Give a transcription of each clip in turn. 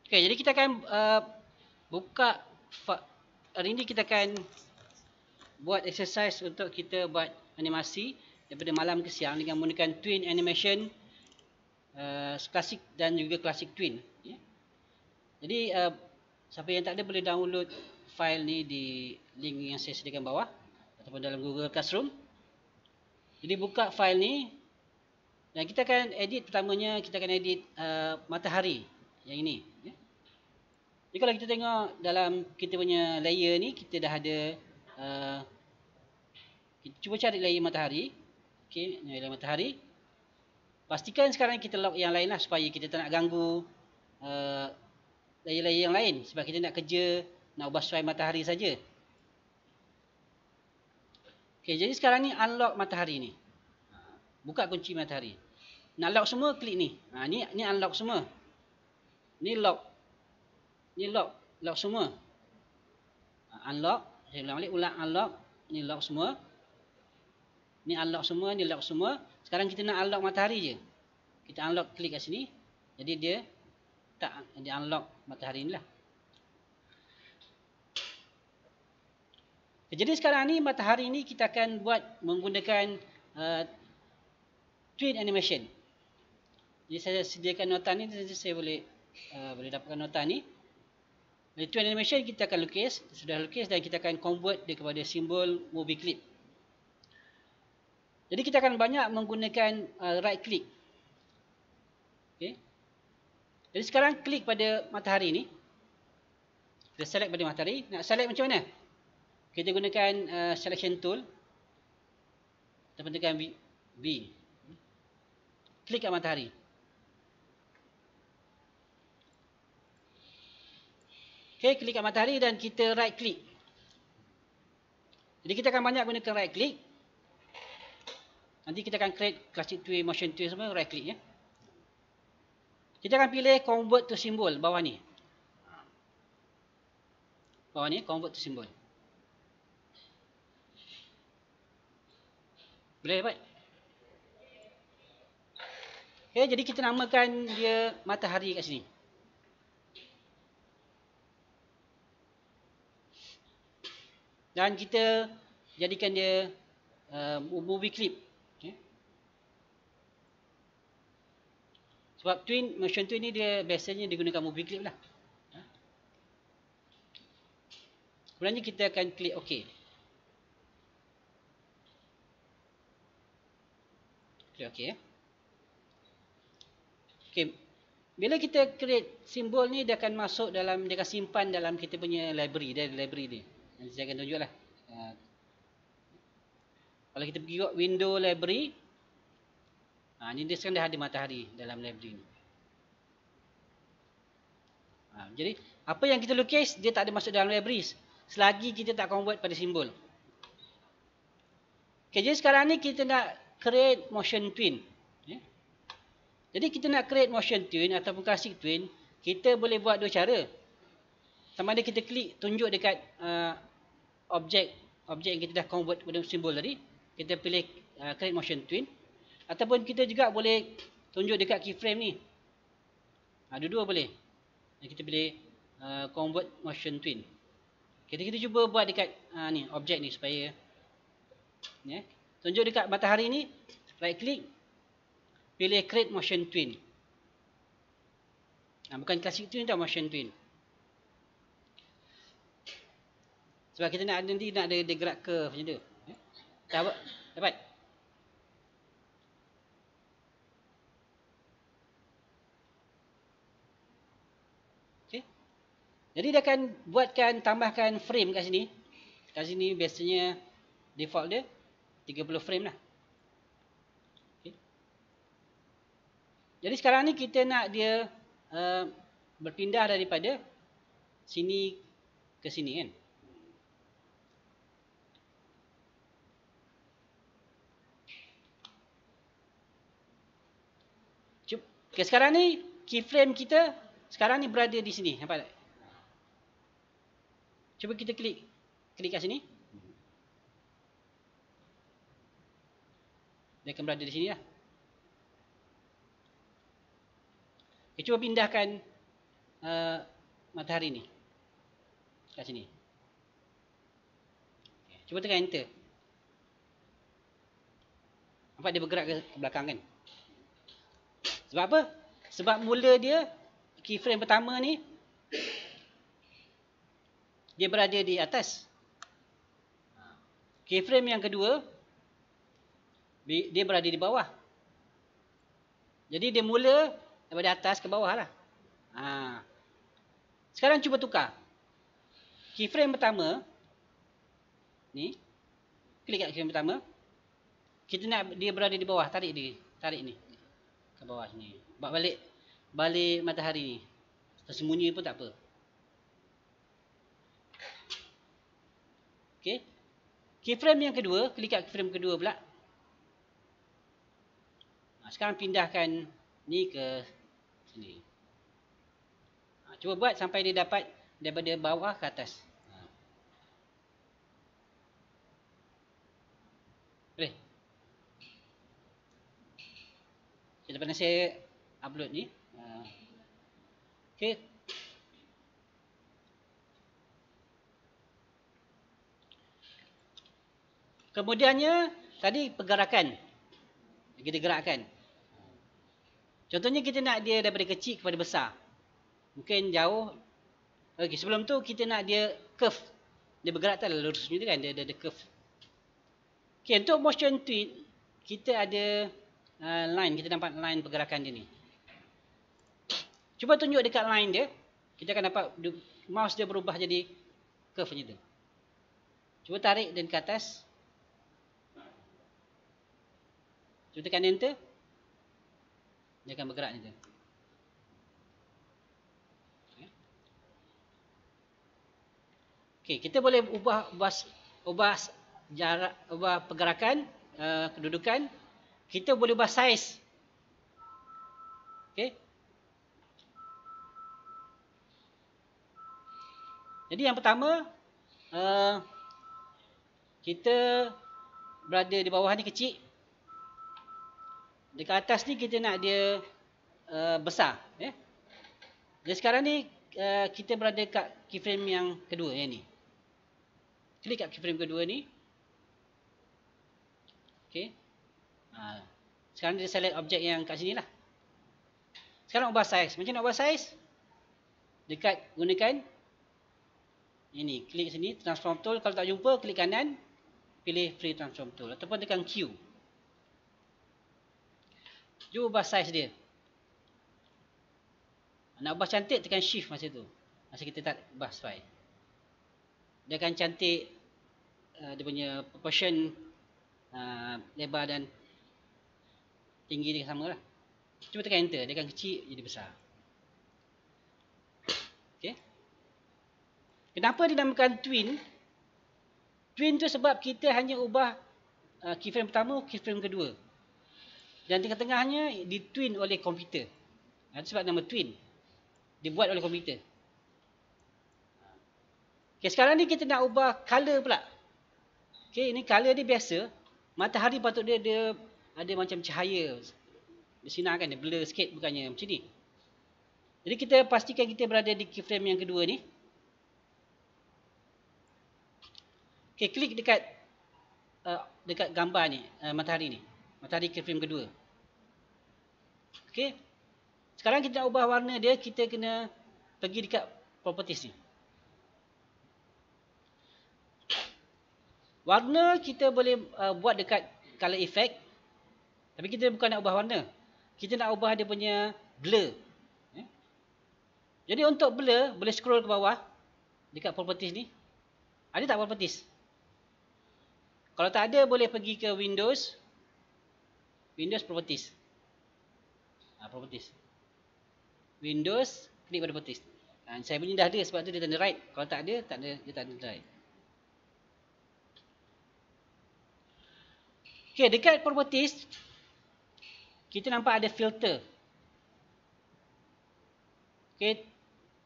Okay, jadi kita akan buka hari ini kita akan buat exercise untuk kita buat animasi daripada malam ke siang dengan menggunakan twin animation klasik dan juga klasik twin. Jadi siapa yang tak ada boleh download file ni di link yang saya sediakan bawah ataupun dalam Google Classroom. Jadi buka file ni dan kita akan edit, pertamanya kita akan edit matahari yang ini. Jadi kalau kita tengok dalam kita punya layer ni, kita dah ada kita cuba cari layer matahari. Okey, layer matahari. Pastikan sekarang kita lock yang lain lah supaya kita tak nak ganggu layer-layer yang lain, sebab kita nak kerja, nak ubah sesuai matahari saja. Okey, jadi sekarang ni unlock matahari ni. Buka kunci matahari. Nak lock semua, klik ni. Ni unlock semua. Ni lock. Ni lock semua. Unlock, saya ulang balik, unlock, ni lock semua. Ni unlock semua, ni lock semua. Sekarang kita nak unlock matahari je. Kita unlock, klik kat sini. Jadi dia unlock matahari ni lah. Jadi sekarang ni matahari ni kita akan buat menggunakan twin animation. Jadi saya sediakan nota ni, saya boleh dapatkan nota ni. Dari twin animation kita akan lukis, sudah lukis dan kita akan convert dia kepada simbol movie clip. Jadi kita akan banyak menggunakan right click. Okay. Jadi sekarang klik pada matahari ni. Kita select pada matahari. Nak select macam mana? Kita gunakan selection tool. Kita tekan B. Klik kat matahari. Okay, klik kat matahari dan kita right click. Jadi kita akan banyak gunakan right click. Nanti kita akan create classic twin, motion twin semua, right click ya. Kita akan pilih convert to symbol bawah ni. Bawah ni convert to symbol. Boleh dapat? Okay, jadi kita namakan dia matahari kat sini. Dan kita jadikan dia movie clip. Okay. Sebab motion twin ni dia biasanya digunakan movie clip lah. Kemudian kita akan klik OK. Klik OK. Okay. Bila kita create simbol ni, dia akan masuk dalam, dia akan simpan dalam kita punya library. Dia ada library dia. Nanti saya akan tunjuklah. Kalau kita pergi window library, ni dia sekarang dah ada matahari dalam library ni. Jadi apa yang kita lukis dia tak ada masuk dalam library selagi kita tak convert pada simbol. Okay, jadi sekarang ni kita nak create motion twin. Jadi kita nak create motion twin ataupun classic twin, kita boleh buat dua cara. Sama ada kita klik tunjuk dekat objek yang kita dah convert pada simbol tadi, kita pilih create motion twin, ataupun kita juga boleh tunjuk dekat keyframe ni. Dua-dua boleh. Dan kita pilih convert motion twin. Kita cuba buat dekat ni objek ni supaya tunjuk dekat matahari ni, right click, pilih create motion twin. Bukan classic twin tau, motion twin. Sebab kita nak nanti nak ada gerak curve macam tu. Dapat? Okey. Jadi dia akan tambahkan frame kat sini. Kat sini biasanya default dia 30 frame lah. Okay. Jadi sekarang ni kita nak dia berpindah daripada sini ke sini kan. Okay, sekarang ni keyframe kita sekarang ni berada di sini. Nampak tak? Cuba kita klik kat sini. Dia akan berada di sini lah. Okay, cuba pindahkan matahari ni. Kat sini. Cuba tekan enter. Nampak dia bergerak ke belakang kan? Sebab apa? Sebab mula dia, keyframe pertama ni, dia berada di atas. Keyframe yang kedua, dia berada di bawah. Jadi dia mula daripada atas ke bawah lah. Sekarang cuba tukar. Keyframe pertama, ni, klik kat keyframe pertama. Kita nak dia berada di bawah, tarik dia. Tarik ni. Ke bawah sini. Buat balik matahari ni. Tersembunyi pun tak apa. Okay. Keyframe yang kedua, klik kat keyframe kedua pula. Sekarang pindahkan ni ke sini. Cuba buat sampai dia dapat daripada bawah ke atas. Boleh? Kita pernah saya upload ni. Okay. Kemudiannya, tadi pergerakan. Kita gerakkan. Contohnya kita nak dia daripada kecil kepada besar. Mungkin jauh. Okay, sebelum tu kita nak dia curve. Dia bergerak tak lurus macam tu kan. Dia ada curve. Okay, untuk motion tweet, kita ada line. Kita dapat line pergerakan dia ni. Cuba tunjuk dekat line dia. Kita akan dapat mouse dia berubah jadi curve macam tu. Cuba tarik dan ke atas. Cuba tekan enter. Dia akan bergerak macam tu. Okay, kita boleh ubah jarak, ubah pergerakan, kedudukan. Kita boleh ubah saiz. Okay. Jadi yang pertama, kita berada di bawah ni kecil. Dekat atas ni kita nak dia besar. Jadi sekarang ni kita berada kat keyframe yang kedua yang ni. Klik kat keyframe kedua ni. Okay. Sekarang dia select objek yang kat sini lah. Sekarang ubah size. Macam nak ubah size? Dekat gunakan ini. Klik sini. Transform tool. Kalau tak jumpa, klik kanan. Pilih free transform tool. Ataupun tekan Q. Cuba ubah size dia. Nak ubah cantik, tekan shift masa tu. Masa kita tak ubah file. Dia akan cantik. Dia punya proportion lebar dan tinggi dia sama lah. Cuba tekan enter. Dia akan kecil jadi besar. Okay. Kenapa dinamakan twin? Twin tu sebab kita hanya ubah keyframe pertama, keyframe kedua. Dan tengah-tengahnya ditwin oleh komputer. Itu sebab nama twin. Dibuat oleh komputer. Okay, sekarang ni kita nak ubah color pula. Okay, ini color dia biasa. Matahari patut dia ada macam cahaya. Bersinar kan, dia blur sikit bukannya macam ni. Jadi kita pastikan kita berada di keyframe yang kedua ni. Okay, klik dekat gambar ni, matahari ni. Matahari keyframe kedua. Okay. Sekarang kita nak ubah warna dia, kita kena pergi dekat properties ni. Warna kita boleh buat dekat color effect. Tapi kita bukan nak ubah warna. Kita nak ubah dia punya blur. Jadi untuk blur, boleh scroll ke bawah. Dekat properties ni. Ada tak properties? Kalau tak ada, boleh pergi ke Windows. Windows properties. Properties. Windows, klik pada properties. Saya punya dah ada sebab tu dia tanda right. Kalau tak ada, dia tak ada right. Okay, dekat properties, kita nampak ada filter. Okay,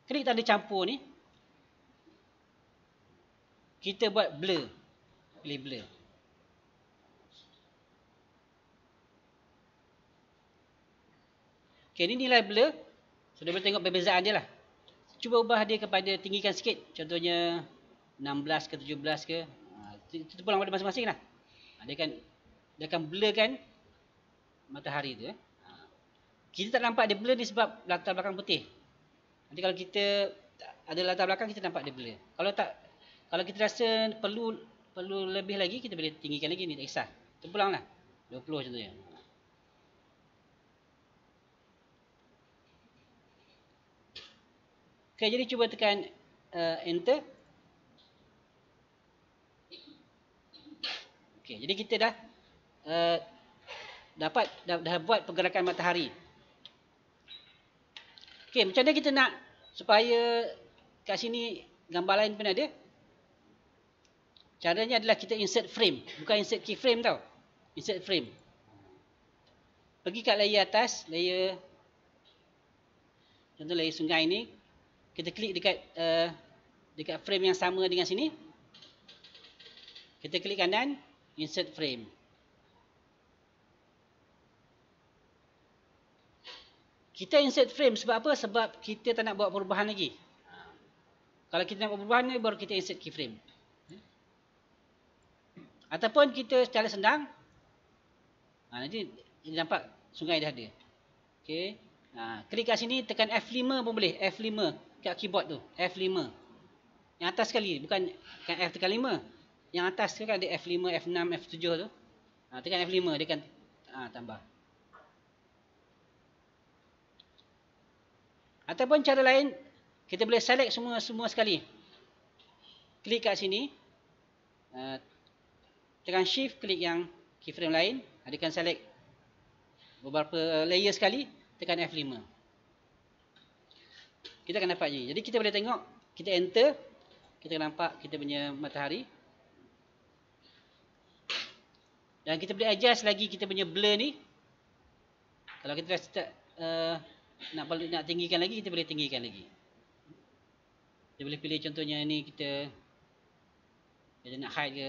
klik tanda campur ni. Kita buat blur. Pilih blur. Okay, ni nilai blur. So, dia boleh tengok perbezaan dia lah. cuba ubah dia kepada tinggikan sikit. Contohnya 16 ke 17 ke. Itu terpulang pada masing-masing lah. Dia akan blurkan matahari tu. Kita tak nampak dia blur ni sebab latar belakang putih. Nanti kalau kita ada latar belakang, kita nampak dia blur. Kalau kita rasa perlu lebih lagi, kita boleh tinggikan lagi ni, tak kisah. Terpulang lah 20 contohnya. Okay, jadi cuba tekan enter. Okay, jadi kita dah dah buat pergerakan matahari. Okay, macam mana kita nak supaya kat sini gambar lain pun ada? Caranya adalah kita insert frame, bukan insert keyframe tau. Insert frame. Pergi kat layer atas, contoh layer sungai ni, kita klik dekat frame yang sama dengan sini. Kita klik kanan, insert frame. Kita insert frame sebab apa? Sebab kita tak nak buat perubahan lagi. Kalau kita nak buat perubahan ni, baru kita insert keyframe. Ataupun kita secara senang, nanti nampak sungai dah ada. Okay. Klik kat sini, tekan F5 pun boleh. F5 kat keyboard tu. F5. Yang atas sekali, bukan F tekan 5. Yang atas tu kan ada F5, F6, F7 tu. Tekan F5, dia akan tambah. Ataupun cara lain, kita boleh select semua sekali. Klik kat sini. Tekan shift, klik yang keyframe lain. Dia akan select beberapa layer sekali. Tekan F5. Kita akan dapat je. Jadi kita boleh tengok, kita enter. Kita akan nampak kita punya matahari. Dan kita boleh adjust lagi kita punya blur ni. Kalau kita rasa tak nak tinggikan lagi, kita boleh tinggikan lagi. Kita boleh pilih contohnya ni, kita nak hide ke.